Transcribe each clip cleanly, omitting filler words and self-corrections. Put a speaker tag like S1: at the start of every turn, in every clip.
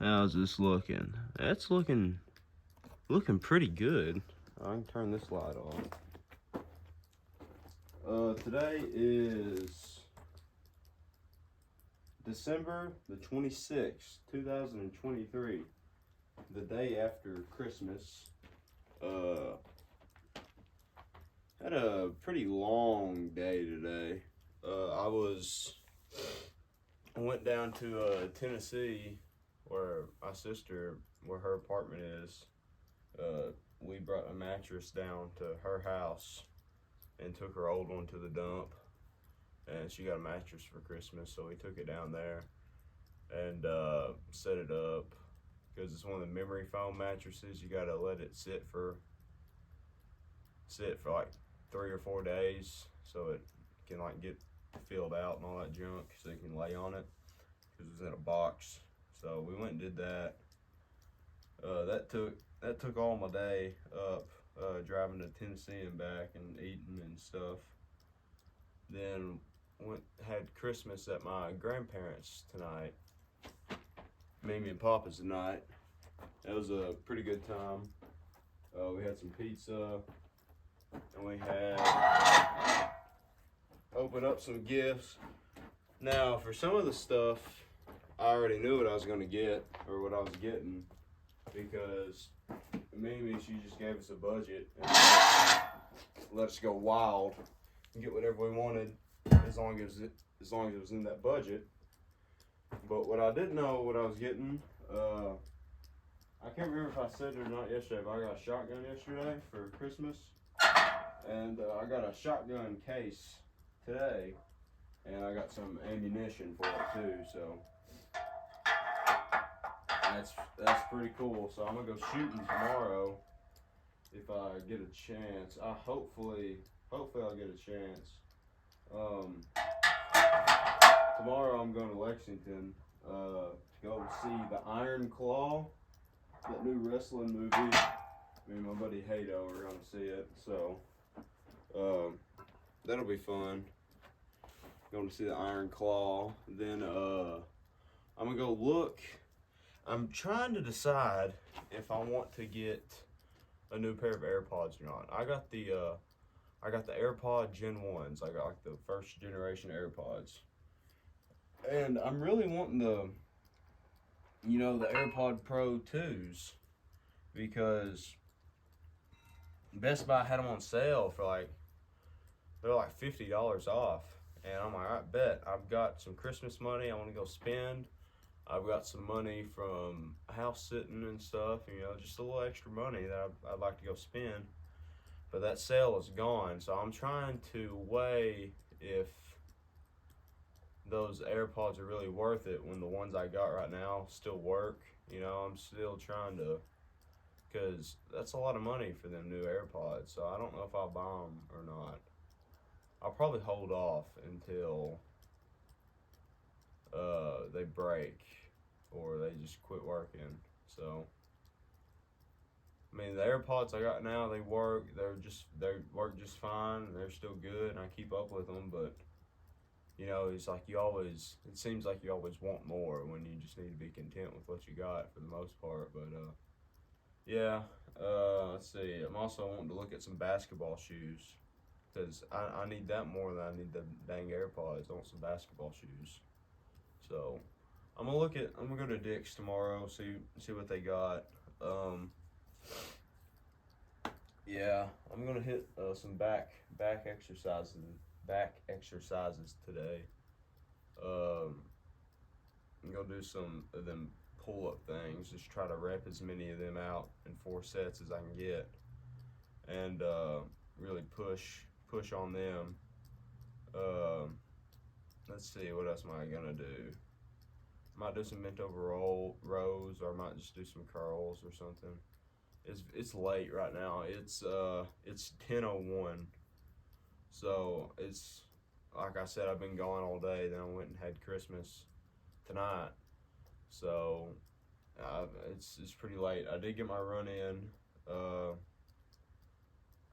S1: How's this looking? That's looking pretty good. I can turn this light on. Today is December the 26th, 2023. The day after Christmas. Had a pretty long day today. I went down to Tennessee, where my sister, where her apartment is. We brought a mattress down to her house and took her old one to the dump. And she got a mattress for Christmas, so we took it down there and set it up. Because it's one of the memory foam mattresses, you gotta let it sit for like 3 or 4 days so it can like get filled out and all that junk, so you can lay on it. Because it was in a box, so we went and did that. That took all my day up, driving to Tennessee and back and eating and stuff. Then had Christmas at my grandparents tonight. Mimi and Papa's tonight. It was a pretty good time. We had some pizza, and we had opened up some gifts. Now, for some of the stuff, I already knew what I was gonna get, or what I was getting, because Mimi, she just gave us a budget and let us go wild and get whatever we wanted, as long as it was in that budget. But what I didn't know what I was getting, I can't remember if I said it or not yesterday, but I got a shotgun yesterday for Christmas. And I got a shotgun case today, and I got some ammunition for it too, so that's pretty cool. So I'm gonna go shooting tomorrow if I get a chance. Hopefully I'll get a chance. Tomorrow I'm going to Lexington to go see the Iron Claw, that new wrestling movie. Me and my buddy Hato are going to see it, so that'll be fun. Going to see the Iron Claw. Then I'm going to go look. I'm trying to decide if I want to get a new pair of AirPods or not. I got the AirPod Gen 1s. I got like the first generation AirPods. And I'm really wanting the AirPod Pro 2s, because Best Buy had them on sale for they're like $50 off. And I'm like, I bet. I've got some Christmas money I want to go spend. I've got some money from house sitting and stuff, just a little extra money that I'd like to go spend. But that sale is gone, so I'm trying to weigh if those AirPods are really worth it when the ones I got right now still work. I'm still trying to, because that's a lot of money for them new AirPods, so I don't know if I'll buy them or not. I'll probably hold off until they break or they just quit working. So I mean, the AirPods I got now, they work. They work just fine. They're still good, and I keep up with them. But it's like it seems like you always want more when you just need to be content with what you got for the most part. But yeah. Let's see. I'm also wanting to look at some basketball shoes, because I need that more than I need the dang AirPods. I want some basketball shoes. So I'm gonna go to Dick's tomorrow, see what they got. Yeah, I'm gonna hit some back exercises today. I'm gonna do some of them pull-up things. Just try to rep as many of them out in 4 sets as I can get, and really push on them. Let's see, what else am I gonna do? Might do some bent over rows, or I might just do some curls or something. It's late right now. It's 10:01, so it's like I said, I've been gone all day. Then I went and had Christmas tonight, so it's pretty late. I did get my run in.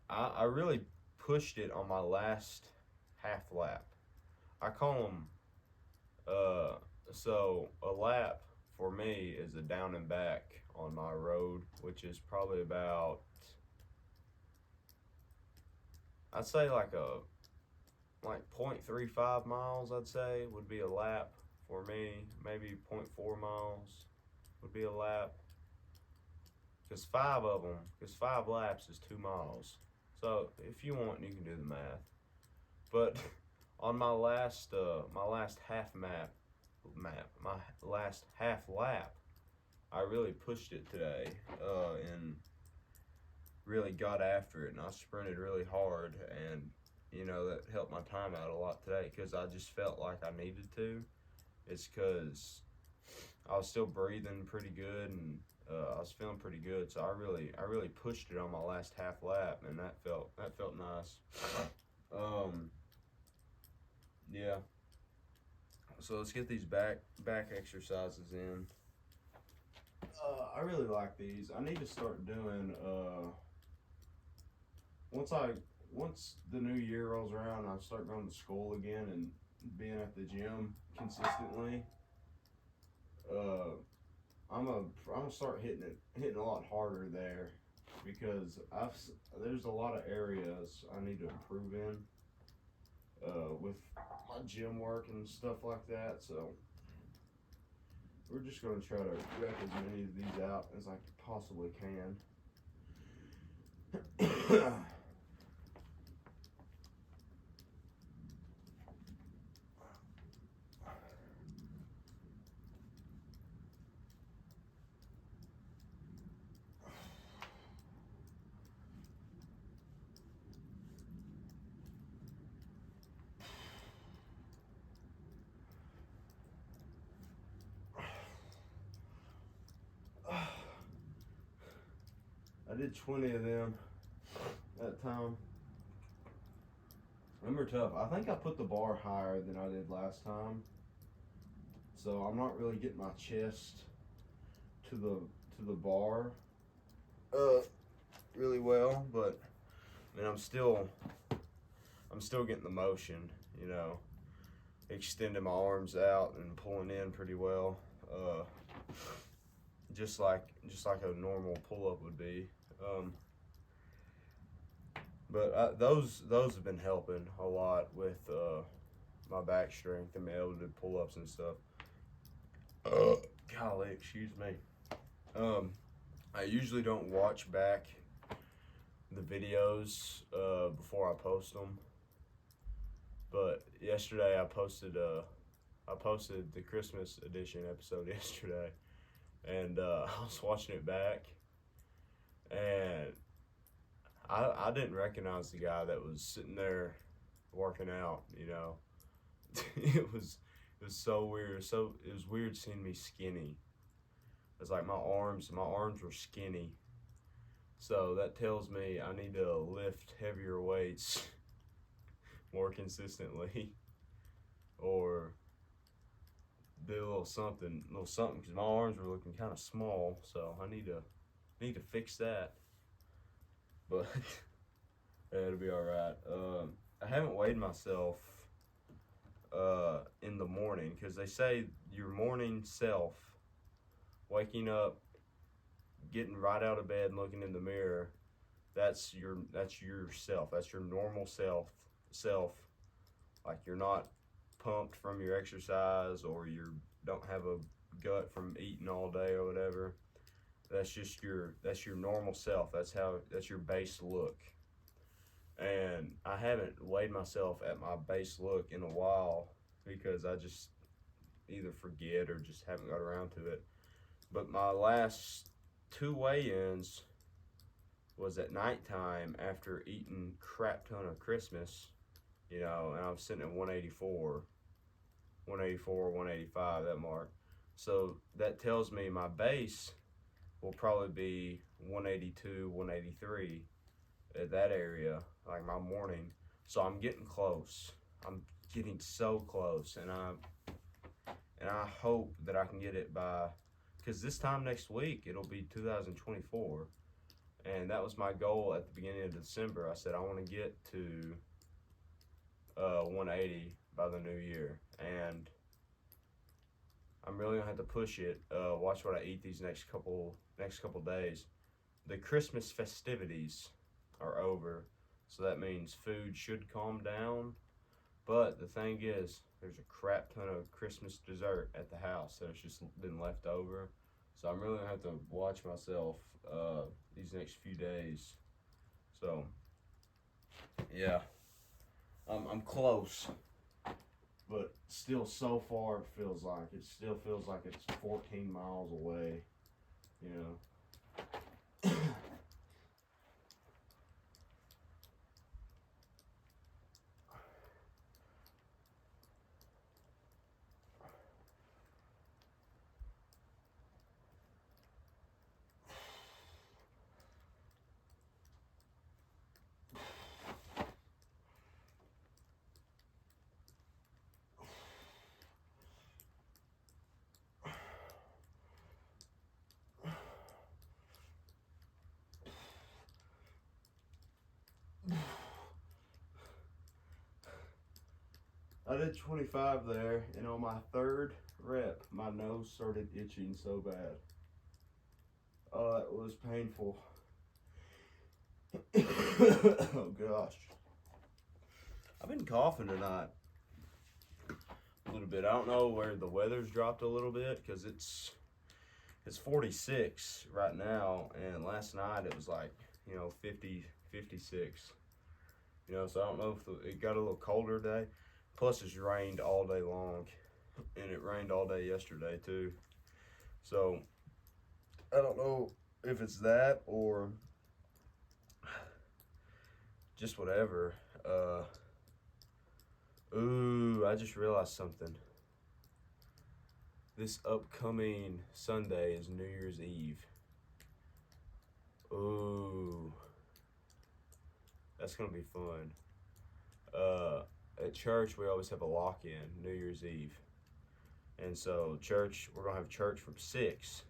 S1: I really pushed it on my last half lap. I call them so a lap for me is a down and back on my road, which is probably about, I'd say like 0.35 miles, I'd say would be a lap for me. Maybe 0.4 miles would be a lap. Because 5 laps is 2 miles. So if you want, you can do the math. But on my last half lap, I really pushed it today, and really got after it, and I sprinted really hard, and that helped my time out a lot today because I just felt like I needed to. It's because I was still breathing pretty good, and I was feeling pretty good, so I really pushed it on my last half lap, and that felt nice. Yeah. So let's get these back exercises in. I really like these. I need to start doing once the new year rolls around, I start going to school again and being at the gym consistently. I'm gonna start hitting a lot harder there because there's a lot of areas I need to improve in with my gym work and stuff like that. So we're just gonna try to rep as many of these out as I possibly can. I did 20 of them that time. Them are tough. I think I put the bar higher than I did last time, so I'm not really getting my chest to the bar really well, but I mean I'm still getting the motion, extending my arms out and pulling in pretty well, just like a normal pull-up would be. But those have been helping a lot with my back strength and being able to do pull-ups and stuff. Golly, excuse me. I usually don't watch back the videos before I post them, but yesterday I posted the Christmas edition episode yesterday, and I was watching it back, and I didn't recognize the guy that was sitting there working out. It was so weird. It was weird seeing me skinny. It's like my arms were skinny. So that tells me I need to lift heavier weights more consistently, or do a little something, because my arms were looking kind of small. So I need to fix that. But it'll be all right. I haven't weighed myself in the morning, because they say your morning self, waking up, getting right out of bed and looking in the mirror, that's yourself. That's your normal self. Like you're not pumped from your exercise, or you don't have a gut from eating all day or whatever. That's just your normal self. That's your base look. And I haven't weighed myself at my base look in a while because I just either forget or just haven't got around to it. But my last 2 weigh-ins was at nighttime after eating crap ton of Christmas, and I was sitting at 184, 185, that mark. So that tells me my base will probably be 182, 183 at that area, like my morning. So I'm getting close. I'm getting so close, and I hope that I can get it by, because this time next week it'll be 2024, and that was my goal at the beginning of December. I said I want to get to 180 by the new year, and I'm really gonna have to push it. Watch what I eat these next couple days. The Christmas festivities are over, so that means food should calm down. But the thing is, there's a crap ton of Christmas dessert at the house that's just been left over. So I'm really gonna have to watch myself these next few days. So yeah, I'm close, but still so far it still feels like it's 14 miles away. You know. I did 25 there, and on my third rep, my nose started itching so bad. Oh, that was painful. Oh gosh. I've been coughing tonight a little bit. I don't know where the weather's dropped a little bit because it's 46 right now, and last night it was like 50, 56. So I don't know if it got a little colder today. Plus, it's rained all day long, and it rained all day yesterday too. So I don't know if it's that or just whatever. Ooh, I just realized something. This upcoming Sunday is New Year's Eve. Ooh, that's gonna be fun. At church, we always have a lock-in New Year's Eve. And so church, we're gonna have church from 6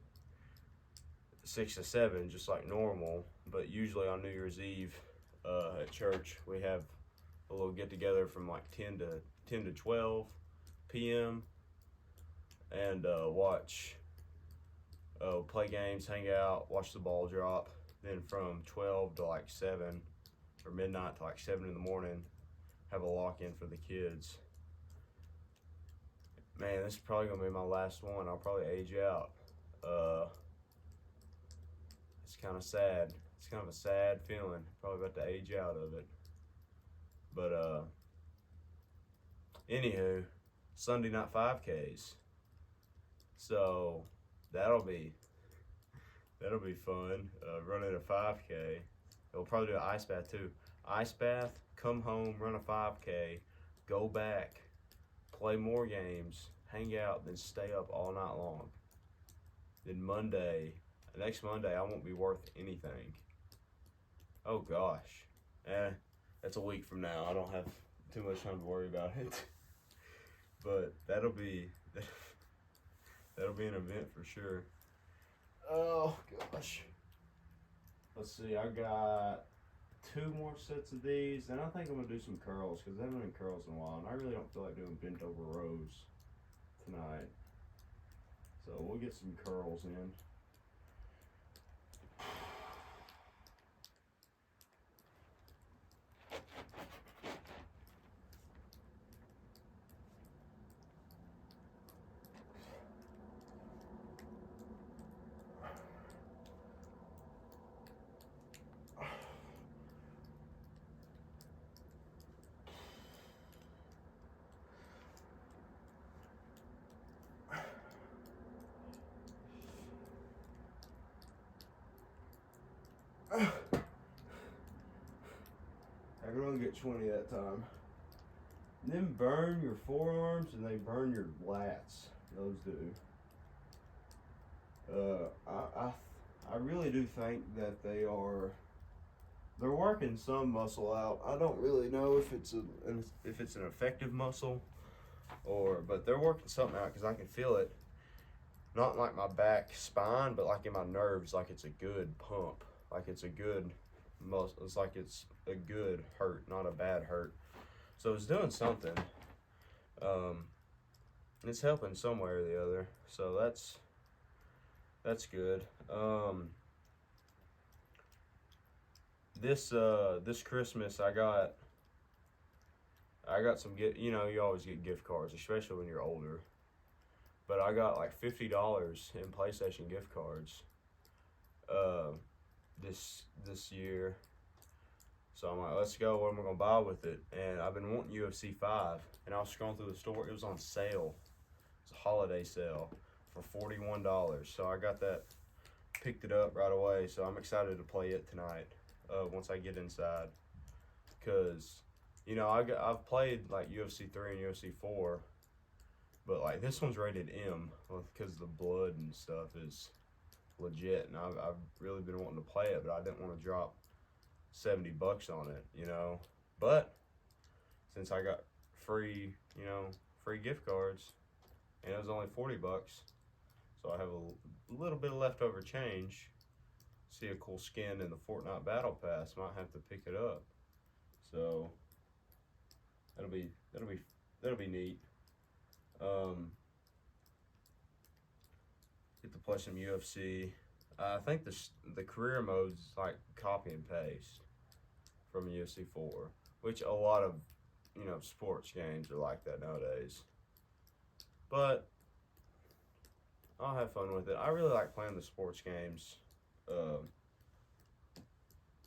S1: to 7, just like normal. But usually on New Year's Eve, at church, we have a little get together from like 10 to 12 p.m. and play games, hang out, watch the ball drop. Then from 12 to like 7 or midnight to like 7 in the morning, have a lock-in for the kids. Man, this is probably gonna be my last one. I'll probably age out. It's kind of sad. It's kind of a sad feeling. Probably about to age out of it. But anywho, Sunday night 5Ks. So that'll be fun. Running a 5K. We'll probably do an ice bath too. Ice bath, come home, run a 5K, go back, play more games, hang out, then stay up all night long. Then next Monday, I won't be worth anything. Oh gosh. That's a week from now. I don't have too much time to worry about it. But that'll be an event for sure. Oh gosh. Let's see, I got 2 more sets of these, and I think I'm gonna do some curls because I haven't done curls in a while, and I really don't feel like doing bent over rows tonight. So we'll get some curls in. I can only get 20 that time. And then burn your forearms and they burn your lats. Those do. I really do think that they're working some muscle out. I don't really know if it's an effective muscle but they're working something out because I can feel it. Not like my back spine, but like in my nerves, like it's a good pump. Like it's a good muscle. It's like it's a good hurt, not a bad hurt. So it's doing something. it's helping some way or the other. So that's good. This Christmas I got some get you know you always get gift cards, especially when you're older. But I got like $50 in PlayStation gift cards uh, this year. So I'm like, let's go. What am I gonna buy with it? And I've been wanting UFC 5, and I was scrolling through the store. It was on sale. It's a holiday sale for $41. So I got that, picked it up right away. So I'm excited to play it tonight. Once I get inside, cause I've played like UFC 3 and UFC 4, but like this one's rated M because the blood and stuff is legit, and I've really been wanting to play it, but I didn't want to drop $70 on it, But since I got free, free gift cards, and it was only $40, so I have a little bit of leftover change. See a cool skin in the Fortnite Battle Pass, might have to pick it up. So that'll be neat. Get to play some UFC. I think the career mode's like copy and paste from UFC 4, which a lot of sports games are like that nowadays. But I'll have fun with it. I really like playing the sports games.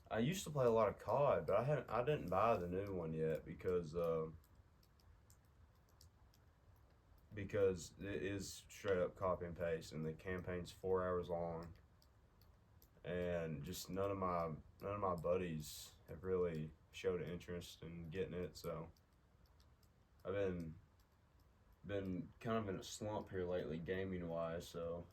S1: I used to play a lot of COD, but I didn't buy the new one yet because it is straight up copy and paste, and the campaign's 4 hours long, and just none of my buddies have really showed an interest in getting it. So I've been kind of in a slump here lately, gaming wise. So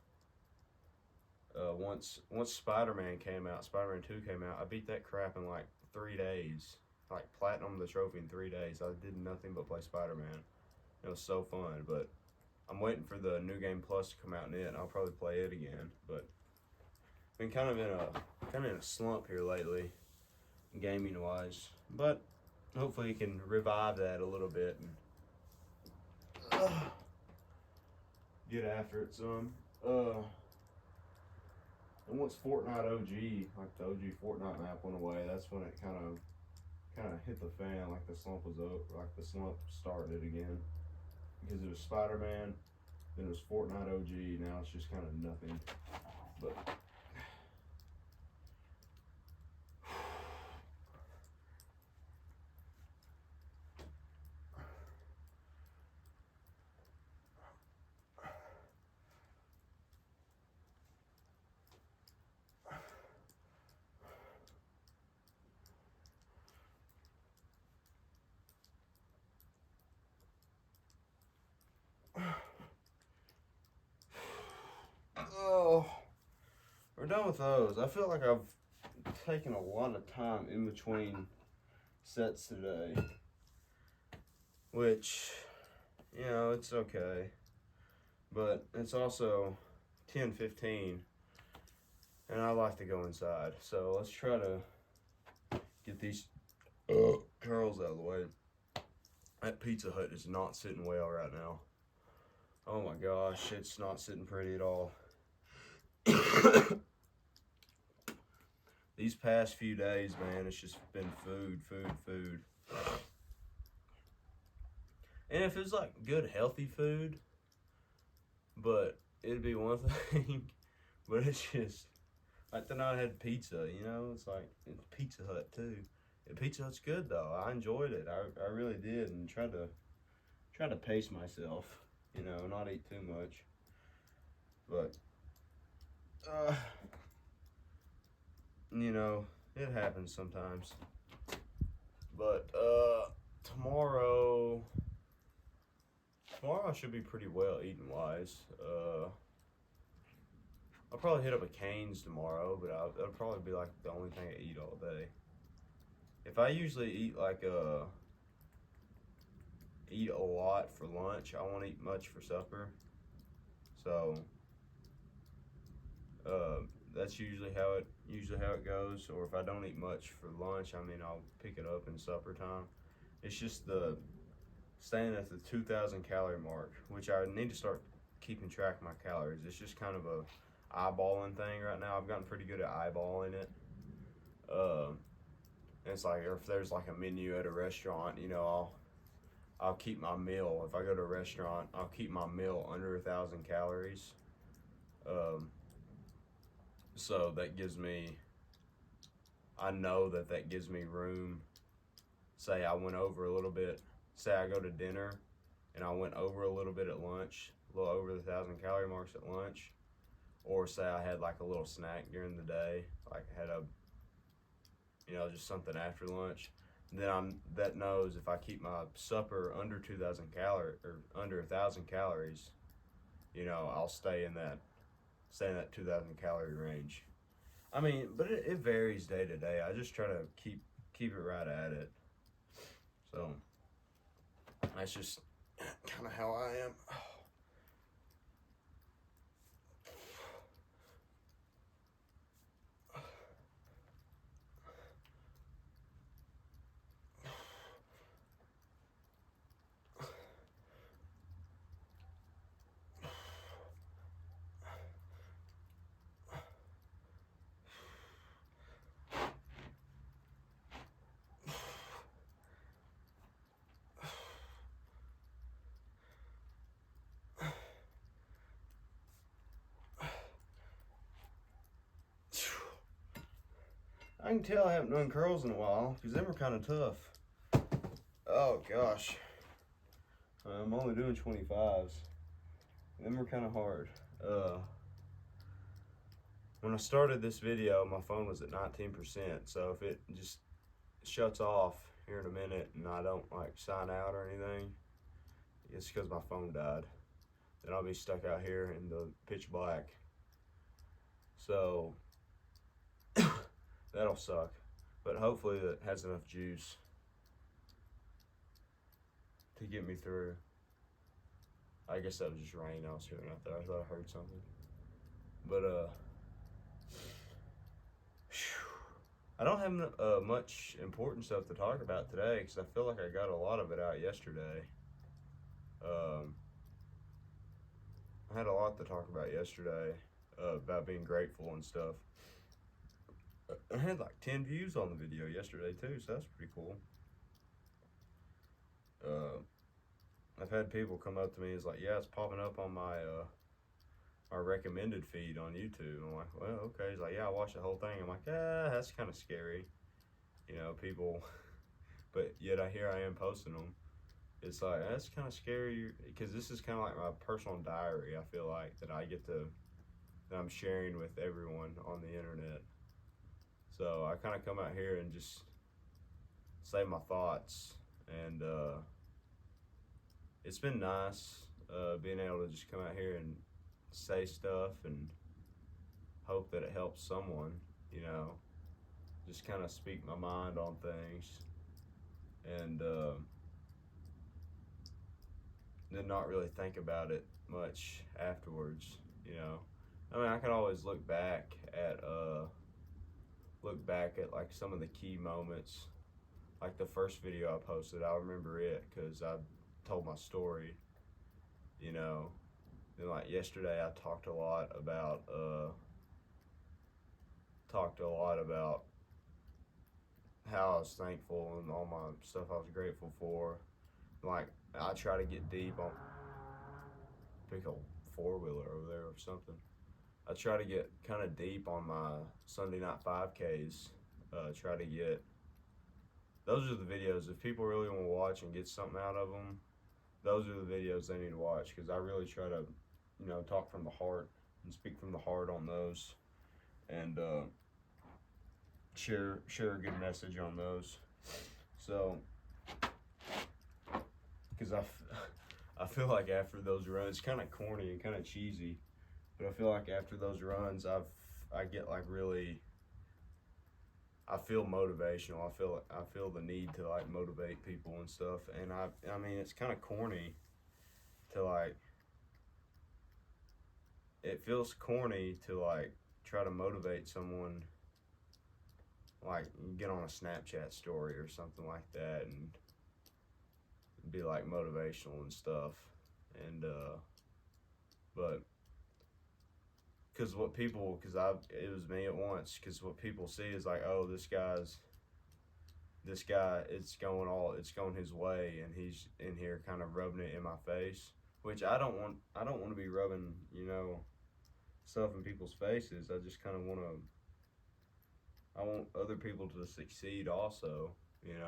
S1: once Spider-Man came out, Spider-Man 2 came out, I beat that crap in like 3 days. Like platinum the trophy in 3 days. I did nothing but play Spider-Man. It was so fun, but I'm waiting for the New Game Plus to come out in it, and I'll probably play it again. But been kind of in a slump here lately, gaming wise. But hopefully you can revive that a little bit and get after it some. And once Fortnite OG, like the OG Fortnite map went away, that's when it kind of hit the fan. Like the slump was over, like the slump started again, because it was Spider-Man, then it was Fortnite OG. Now it's just kind of nothing. But oh, we're done with those. I feel like I've taken a lot of time in between sets today, which, it's okay. But it's also 10:15, and I like to go inside. So let's try to get these curls out of the way. That Pizza Hut is not sitting well right now. Oh my gosh, it's not sitting pretty at all. These past few days, man, it's just been food. And if it's like good, healthy food, but it'd be one thing. But it's just like tonight I had pizza, it's like it's Pizza Hut too. And Pizza Hut's good though. I enjoyed it. I really did, and tried to pace myself, not eat too much. But it happens sometimes. But tomorrow I should be pretty well eating wise. I'll probably hit up a Cane's tomorrow, but that'll probably be like the only thing I eat all day. If I usually eat eat a lot for lunch, I won't eat much for supper. So that's usually how it goes. Or if I don't eat much for lunch, I'll pick it up in supper time. It's just staying at the 2,000 calorie mark, which I need to start keeping track of my calories. It's just kind of a eyeballing thing right now. I've gotten pretty good at eyeballing it. It's like, or if there's like a menu at a restaurant, you know, I'll keep my meal. If I go to a restaurant, I'll keep my meal under 1,000 calories. So that gives me, I know that gives me room. Say I went over a little bit. Say I go to dinner and I went over a little bit at lunch, a little over the 1,000 calorie marks at lunch. Or say I had like a little snack during the day, like I had a, you know, just something after lunch. Then that knows if I keep my supper under 2,000 calories or under 1,000 calories, you know, I'll stay in that 2,000 calorie range. I mean, but it varies day to day. I just try to keep it right at it. So that's just kind of how I am. I can tell I haven't done curls in a while because them are kind of tough. Oh gosh. I'm only doing 25s. Them were kind of hard. When I started this video, my phone was at 19%. So if it just shuts off here in a minute and I don't like sign out or anything, it's because my phone died. Then I'll be stuck out here in the pitch black. So that'll suck. But hopefully it has enough juice to get me through. I guess that was just rain I was hearing out there. I thought I heard something. But I don't have much important stuff to talk about today because I feel like I got a lot of it out yesterday. I had a lot to talk about yesterday about being grateful and stuff. I had like 10 views on the video yesterday too, so that's pretty cool. I've had people come up to me, it's like, yeah, it's popping up on my recommended feed on YouTube. I'm like, well, okay. He's like, yeah, I watched the whole thing. I'm like, that's kind of scary, you know, people, but yet here I am posting them. It's like, that's kind of scary because this is kind of like my personal diary. I feel like that I'm sharing with everyone on the internet. So I kind of come out here and just say my thoughts, and it's been nice being able to just come out here and say stuff and hope that it helps someone, you know, just kind of speak my mind on things, and then not really think about it much afterwards, you know. I mean, I can always look back at like some of the key moments, like the first video I posted. I remember it because I told my story, you know. Then like yesterday, I talked a lot about how I was thankful and all my stuff I was grateful for. Like I try to get deep on pick a 4-wheeler over there or something. I try to get kind of deep on my Sunday night 5Ks. Try to get, those are the videos, if people really want to watch and get something out of them, those are the videos they need to watch, because I really try to, you know, talk from the heart and speak from the heart on those, and share a good message on those. So, because I feel like after those runs, it's kind of corny and kind of cheesy, but I feel like after those runs, I get like really, I feel motivational. I feel the need to like motivate people and stuff. And I mean, it's kind of corny to like, it feels corny to like try to motivate someone, like get on a Snapchat story or something like that, and be like motivational and stuff, and but because it was me at once. Because what people see is like, oh, this guy, it's going his way, and he's in here kind of rubbing it in my face, which I don't want to be rubbing, stuff in people's faces. I just kind of I want other people to succeed also, and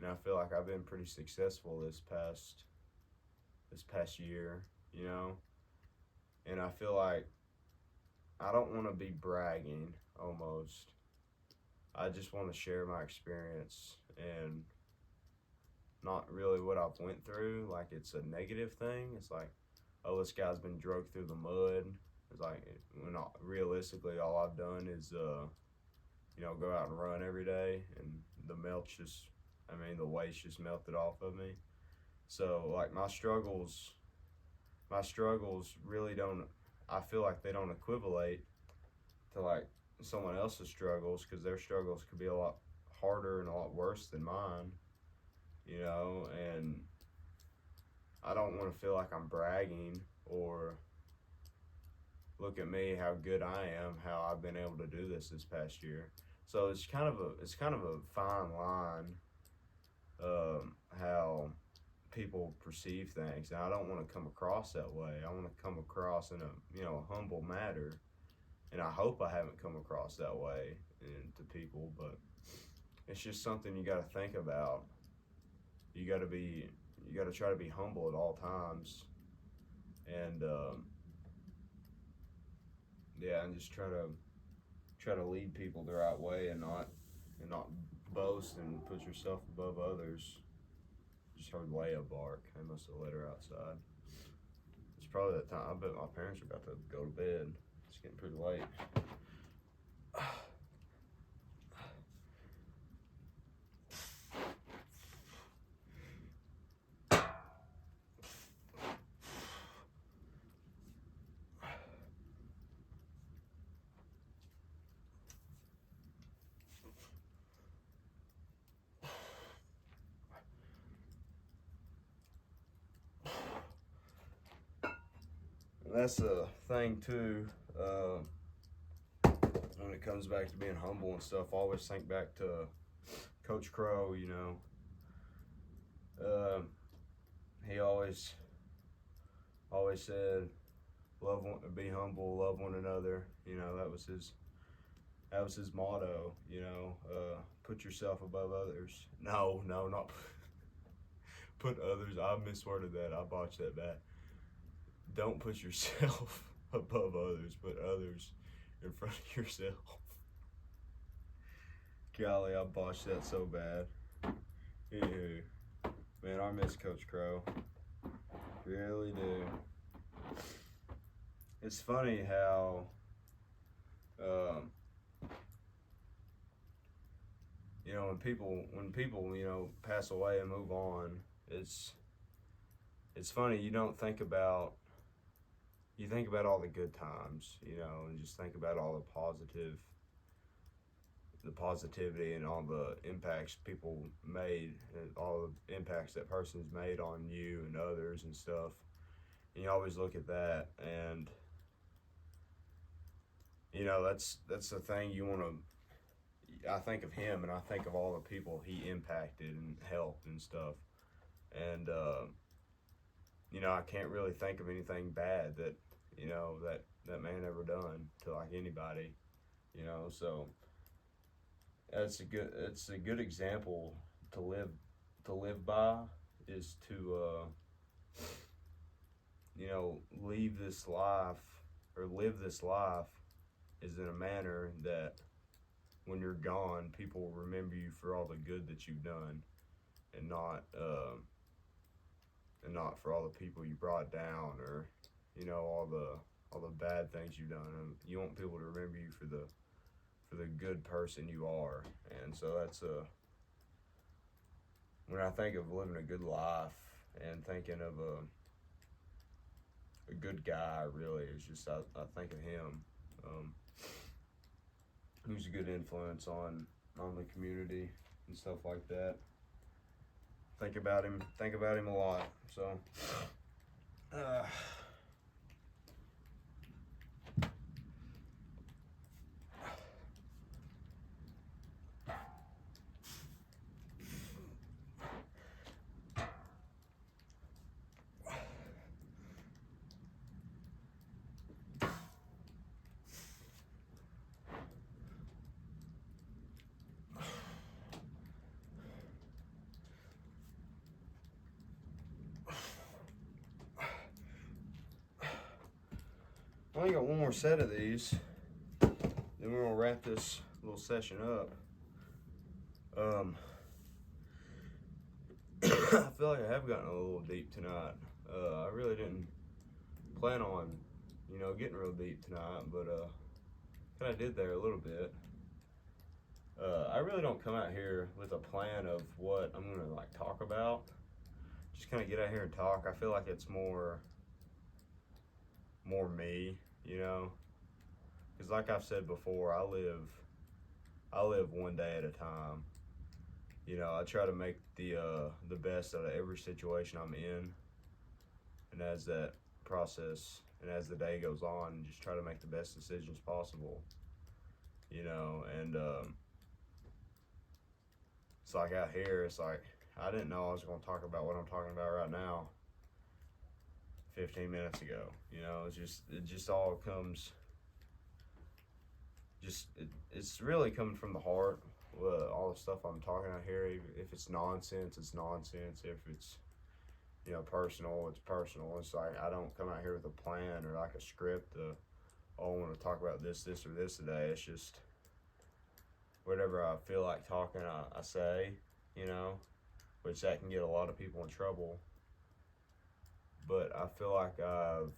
S1: I feel like I've been pretty successful this past year, and I feel like I don't want to be bragging almost. I just want to share my experience and not really what I've went through. Like it's a negative thing. It's like, oh, this guy's been drugged through the mud. It's like, realistically, all I've done is, go out and run every day, and the weight's just melted off of me. So like my struggles really don't. I feel like they don't equivalate to like someone else's struggles, because their struggles could be a lot harder and a lot worse than mine, and I don't want to feel like I'm bragging or look at me, how good I am, how I've been able to do this past year. So it's kind of a fine line, how people perceive things, and I don't want to come across that way. I want to come across in a humble manner, and I hope I haven't come across that way to people, but it's just something you got to think about. You got to try to be humble at all times, and and just try to lead people the right way, and not boast and put yourself above others. Just heard Leia bark. They must have let her outside. It's probably that time. I bet my parents are about to go to bed. It's getting pretty late. That's a thing too, when it comes back to being humble and stuff. I always think back to Coach Crow. He always said, be humble, love one another. That was his motto. Put yourself above others. No, not put others. I misworded that. I botched that bad. Don't put yourself above others. Put others in front of yourself. Golly, I botched that so bad. Anywho, man, I miss Coach Crow. Really do. It's funny how, when people pass away and move on, it's funny. You think about all the good times, and just think about all the positivity and all the impacts people made, and all the impacts that person's made on you and others and stuff. And you always look at that, and that's the thing you want to. I think of him, and I think of all the people he impacted and helped and stuff, and I can't really think of anything bad that that man ever done to like anybody, so it's a good example to live by, is to leave this life, or live this life, is in a manner that when you're gone, people will remember you for all the good that you've done, and not for all the people you brought down, or all the bad things you've done. You want people to remember you for the good person you are. And so that's when I think of living a good life and thinking of a good guy, really, is just I think of him, who's a good influence on the community and stuff like that. think about him a lot. So, I only got one more set of these. Then we're gonna wrap this little session up. I feel like I have gotten a little deep tonight. I really didn't plan on, getting real deep tonight, but kind of did there a little bit. I really don't come out here with a plan of what I'm gonna like talk about. Just kind of get out here and talk. I feel like it's more me, because like I've said before, I live one day at a time. I try to make the best out of every situation I'm in, and as that process and as the day goes on, just try to make the best decisions possible. And it's like out here, it's like I didn't know I was going to talk about what I'm talking about right now 15 minutes ago. It just all comes. It's really coming from the heart. All the stuff I'm talking out here, if it's nonsense, it's nonsense. If it's personal, it's personal. It's like I don't come out here with a plan or like a script. I want to talk about this, or this today. It's just whatever I feel like talking, I say. Which that can get a lot of people in trouble. But I feel like I've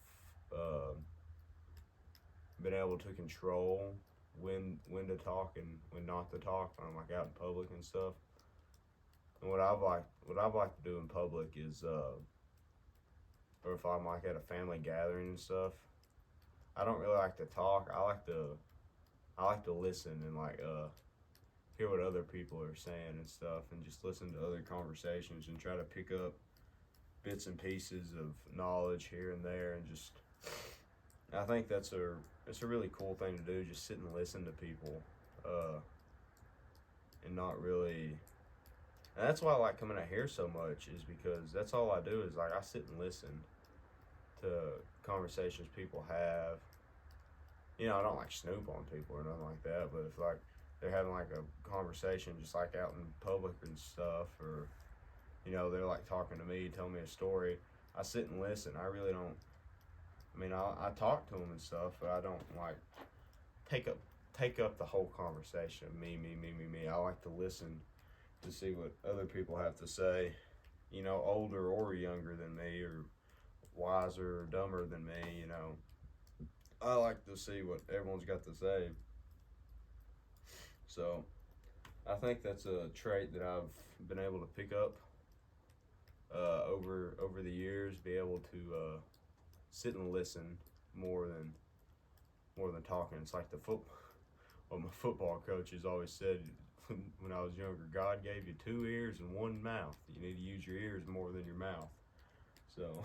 S1: been able to control when to talk and when not to talk when I'm like out in public and stuff. And what I've liked to do in public is or if I'm like at a family gathering and stuff, I don't really like to talk. I like to listen and like hear what other people are saying and stuff, and just listen to other conversations and try to pick up bits and pieces of knowledge here and there, and just I think it's a really cool thing to do, just sit and listen to people, and not really. And that's why I like coming out here so much, is because that's all I do is like I sit and listen to conversations people have. I don't like snoop on people or nothing like that, but if like they're having like a conversation just like out in public and stuff, or they're like talking to me, telling me a story, I sit and listen. I really don't. I mean, I talk to them and stuff, but I don't like take up the whole conversation. Me. I like to listen to see what other people have to say. Older or younger than me, or wiser or dumber than me. I like to see what everyone's got to say. So, I think that's a trait that I've been able to pick up over the years. Be able to sit and listen more than talking. It's like what my football coaches always said when I was younger. God gave you 2 ears and 1 mouth. You need to use your ears more than your mouth. So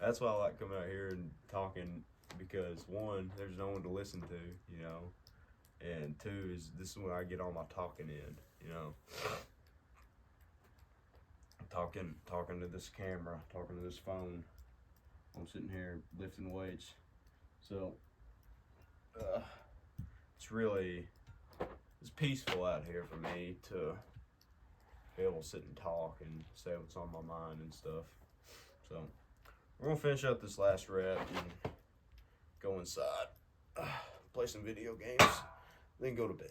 S1: that's why I like coming out here and talking, because 1, there's no one to listen to, and 2 is this is when I get all my talking in, talking to this camera, talking to this phone. I'm sitting here lifting weights, so it's peaceful out here for me to be able to sit and talk and say what's on my mind and stuff. So we're gonna finish up this last rep and go inside, play some video games, then go to bed.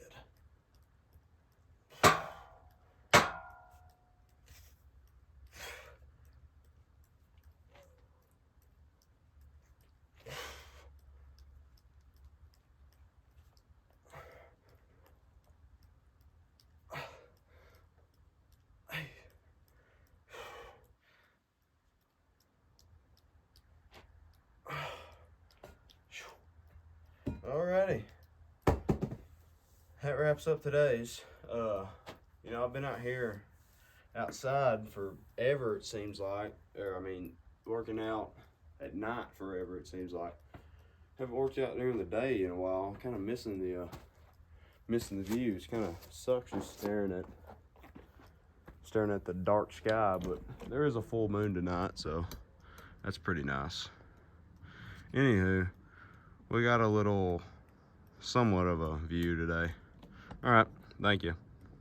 S1: Alrighty, that wraps up today's. I've been out here outside forever, it seems like. Or, I mean, working out at night forever, it seems like. Haven't worked out during the day in a while. I'm kind of missing the views. Kind of sucks just staring at the dark sky, but there is a full moon tonight, so that's pretty nice. Anywho, we got a little somewhat of a view today. All right, thank you.